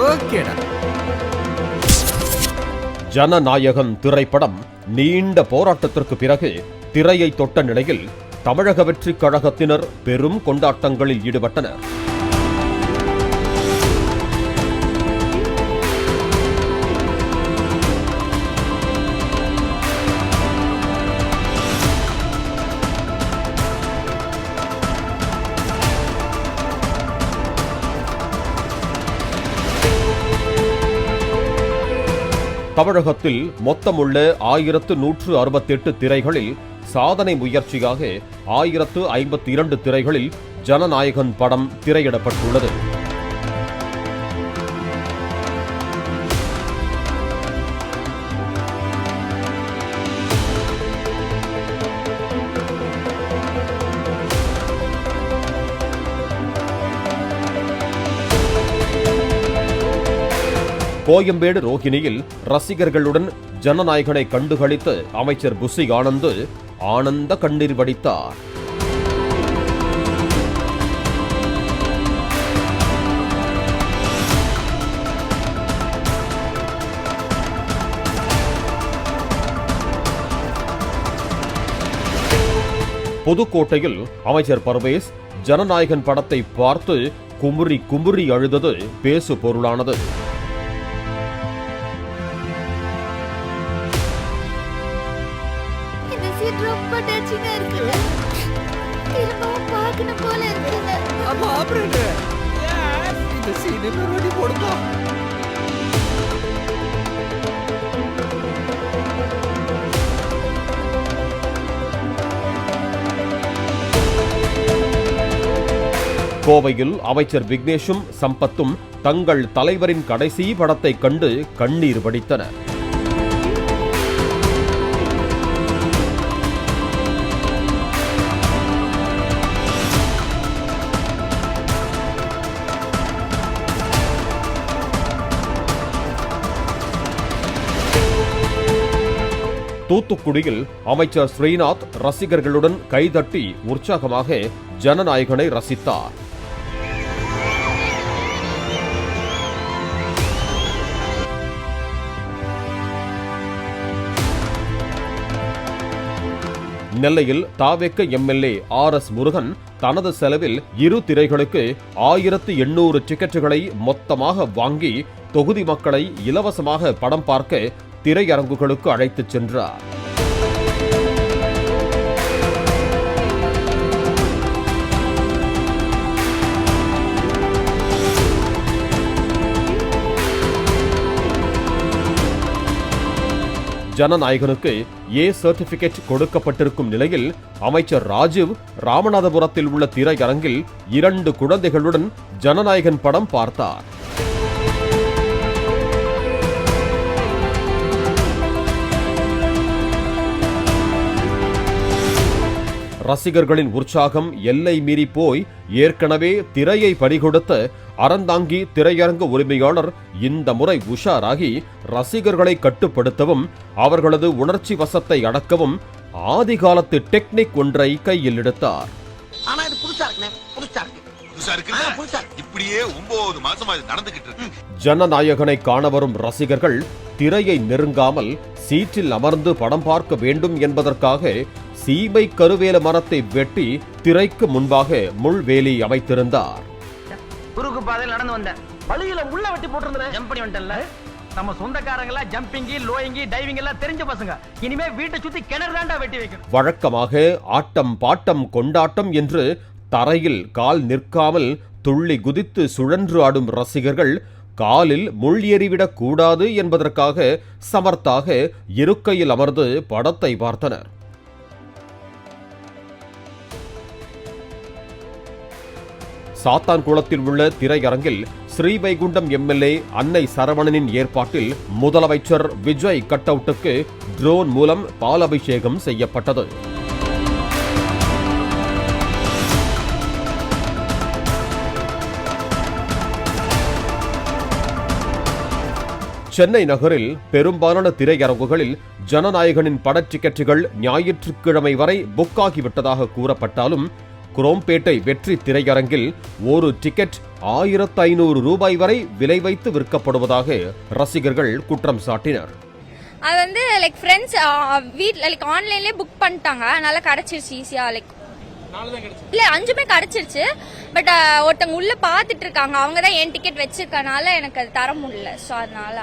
ஓகேடா. ஜனநாயகன் திரைப்படம் நீண்ட போராட்டத்திற்கு பிறகு திரையை தொட்ட நிலையில் தமிழக வெற்றிக் கழகத்தினர் பெரும் கொண்டாட்டங்களில் ஈடுபட்டனர். தமிழகத்தில் மொத்தமுள்ள 1168 திரைகளில் சாதனை முயற்சியாக 1052 திரைகளில் ஜனநாயகன் படம் திரையிடப்பட்டுள்ளது. கோயம்பேடு ரோஹிணியில் ரசிகர்களுடன் ஜனநாயகனை கண்டுகளித்த அமைச்சர் புசி ஆனந்த் ஆனந்த கண்ணீர் வடித்தார். புதுக்கோட்டையில் அமைச்சர் பர்வேஸ் ஜனநாயகன் படத்தை பார்த்து குமுறி குமுறி அழுதது பேசு பொருளானது. ரொம்ப டச்சிங்கா இருக்குங்க. திரும்பவும் பார்க்கணும் போல இருக்குங்க. அப்பா ஆபரேட்டர். இந்த சீனை மறுபடி போடுப்பா. கோவையில் அமைச்சர் விக்னேஷும் சம்பத்தும் தங்கள் தலைவரின் கடைசி படத்தை கண்டு கண்ணீர் வடித்தனர். தூத்துக்குடியில் அமைச்சர் ஸ்ரீநாத் ரசிகர்களுடன் கைதட்டி உற்சாகமாக ஜனநாயகனை ரசித்தார். நெல்லையில் தாவேக்க எம்எல்ஏ RS முருகன் தனது செலவில் இரு திரைகளுக்கு 1800 டிக்கெட்டுகளை மொத்தமாக வாங்கி தொகுதி மக்களை இலவசமாக படம் பார்க்க திரையரங்குகளுக்கு அழைத்துச் சென்றார். ஜனநாயகனுக்கு ஏ சர்டிபிகேட் கொடுக்கப்பட்டிருக்கும் நிலையில் அமைச்சர் ராஜீவ் ராமநாதபுரத்தில் உள்ள திரையரங்கில் 2 குழந்தைகளுடன் ஜனநாயகன் படம் பார்த்தார். ரசிகர்களின் உற்சாகம் எல்லை மீறி போய் ஏற்கனவே திரையை பறிகொடுத்த அறந்தாங்கி திரையரங்க உரிமையாளர் இந்த முறை உஷாராகி ரசிகர்களை கட்டுப்படுத்தவும் அவர்களது உணர்ச்சி வசத்தை அடக்கவும் ஆதிகாலத்து டெக்னிக் ஒன்றை கையில் எடுத்தார். ஜனநாயகனை காண வரும் ரசிகர்கள் திரையை நெருங்காமல் சீட்டில் அமர்ந்து படம் பார்க்க வேண்டும் என்பதற்காக சீமை கருவேல மரத்தை வெட்டி திரைக்கு முன்பாக முள்வேலி அமைத்திருந்தார். குறுக்கு பாதையில் நடந்து வந்தேன். வழியில முள்ள வெட்டி போட்டிருந்தேன். ஜம்ப் பண்ணி வந்துட்டேன்ல. நம்ம சொந்தக்காரங்களா ஜம்பிங், லோயிங், டைவிங் எல்லாம் தெரிஞ்ச பசங்க. இனிமே வீட்டை சுத்தி கிணறு தாண்டா வெட்டி வைக்கணும். வழக்கமாக ஆட்டம் பாட்டம் கொண்டாட்டம் என்று தரையில் கால் நிற்காமல் துள்ளி குதித்து சுழன்று ஆடும் ரசிகர்கள் காலில் முள் எறிவிடக் கூடாது என்பதற்காக சமர்த்தாக இருக்கையில் அமர்ந்து படத்தை பார்த்தனர். சாத்தான்குளத்தில் உள்ள திரையரங்கில் ஸ்ரீவைகுண்டம் எம்எல்ஏ அன்னை சரவணனின் ஏற்பாட்டில் முதலமைச்சர் விஜய் கட் அவுட்டுக்கு ட்ரோன் மூலம் பாலாபிஷேகம் செய்யப்பட்டது. சென்னை நகரில் பெரும்பாலான திரையரங்குகளில் ஜனநாயகனின் பட டிக்கெட்டுகள் ஞாயிற்றுக்கிழமை வரை புக் ஆகிவிட்டதாக கூறப்பட்டாலும் குரோம்பேட்டை வெற்றி திரையரங்கில் ஒரு டிக்கெட் 1500 ரூபாய் வரை விலை வைத்து விற்கப்படுவதாக ரசிகர்கள் குற்றம் சாட்டினர். அது வந்து லைக் ஃப்ரெண்ட்ஸ் வீட்ல லைக் ஆன்லைன்லயே புக் பண்ணிட்டாங்க, அதனால கிடைச்சிருச்சு ஈஸியா. லைக் இல்ல 5மே கிடைச்சிருச்சு. பட் ஒருத்தவங்க உள்ள பாத்துட்டு இருக்காங்க, அவங்க தான் என் டிக்கெட் வச்சிருக்கனால எனக்கு அது தர முடியல. ஸோ அதனால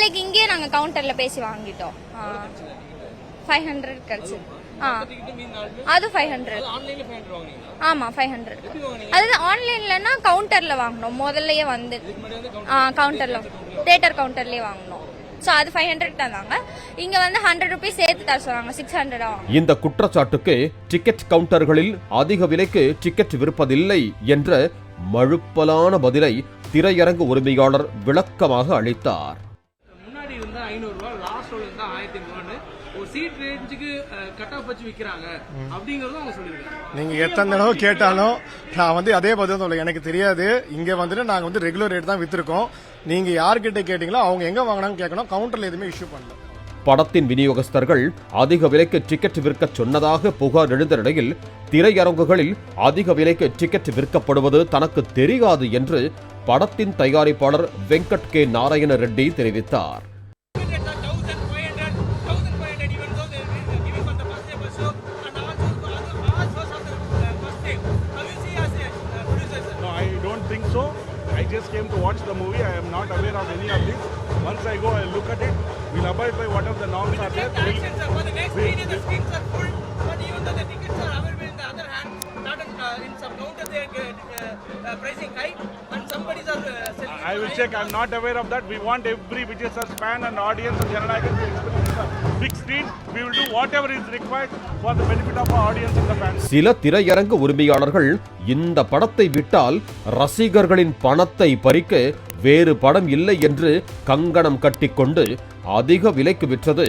லைக் இங்கேயே நாங்க கவுண்டர்ல பேசி வாங்கிட்டோம். 500 கிடைச்சு. அது 500. ஆமா 500. அது ஆன்லைன்லன்னா கவுண்டர்ல வாங்கணும். முதல்லயே வந்து கவுண்டர்ல தியேட்டர் கவுண்டர்லயே வாங்கணும். சோ அது 500 தந்தாங்க. இங்க வந்து 100 ரூபாய் சேர்த்து தர சொன்னாங்க. 600 ஆகும். இந்த குற்றச்சாட்டுக்கு டிக்கெட் கவுண்டர்களில் அதிக விலைக்கு டிக்கெட் விற்பதில்லை என்ற மழுப்பலான பதிலை திரையரங்கு உரிமையாளர் விளக்கமாக அளித்தார். முன்னாடி இருந்தா 500 ரூபாய், லாஸ்ட் ரோல இருந்தா 1500 ஒரு சீட் ரேஞ்சுக்கு கட் ஆஃப் வச்சு விக்கிறாங்க அப்படிங்கறத அவங்க சொல்லிருக்காங்க. நீங்க எத்தனை தடவை கேட்டாலும் நான் வந்து அதே பதில் சொல்ல எனக்கு தெரியாது. இங்க வந்துட்டு நாங்க வந்து ரெகுலர் ரேட் தான் வித்திருக்கோம். நீங்க யார்கிட்ட கேட்டீங்களோ அவங்க எங்க வாங்கினான்னு கேட்கணும். கவுண்டர்ல எதுவுமே இஷ்யூ பண்ணல. படத்தின் விநியோகஸ்தர்கள் அதிக விலைக்கு டிக்கெட் விற்க சொன்னதாக புகார் எழுந்த நிலையில் திரையரங்குகளில் அதிக விலைக்கு டிக்கெட் விற்கப்படுவது தனக்கு தெரியாது என்று படத்தின் தயாரிப்பாளர் வெங்கட் கே நாராயண ரெட்டி தெரிவித்தார். I just came to watch the movie. I am not aware of any of this. Once I go, I'll look at it. We'll abide by whatever the norms are there. For the next screening, the screens are full, but even though the tickets are available in the other hand, not in some counters they are pricing high, and somebody's are selling. I will check. I'm not aware of that. We want every Vijay fan and audience and Jananayagan to experience the big screen. We will do whatever is required for the benefit of our audience and the fans. சில திரையரங்கு உரிமையாளர்கள் இந்த படத்தை விட்டால் ரசிகர்களின் பணத்தை பறிக்க வேறு படம் இல்லை என்று கங்கணம் கட்டிக்கொண்டு அதிக விலைக்கு விற்றது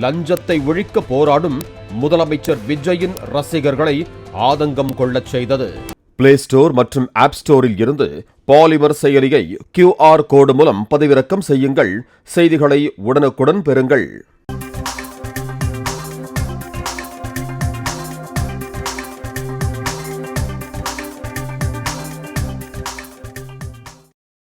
லஞ்சத்தை ஒழிக்க போராடும் முதலமைச்சர் விஜயின் ரசிகர்களை ஆதங்கம் கொள்ளச் செய்தது. பிளே ஸ்டோர் மற்றும் ஆப் ஸ்டோரில் இருந்து பாலிமர் செயலியை QR கோடு மூலம் பதிவிறக்கம் செய்யுங்கள். செய்திகளை உடனுக்குடன் பெறுங்கள்.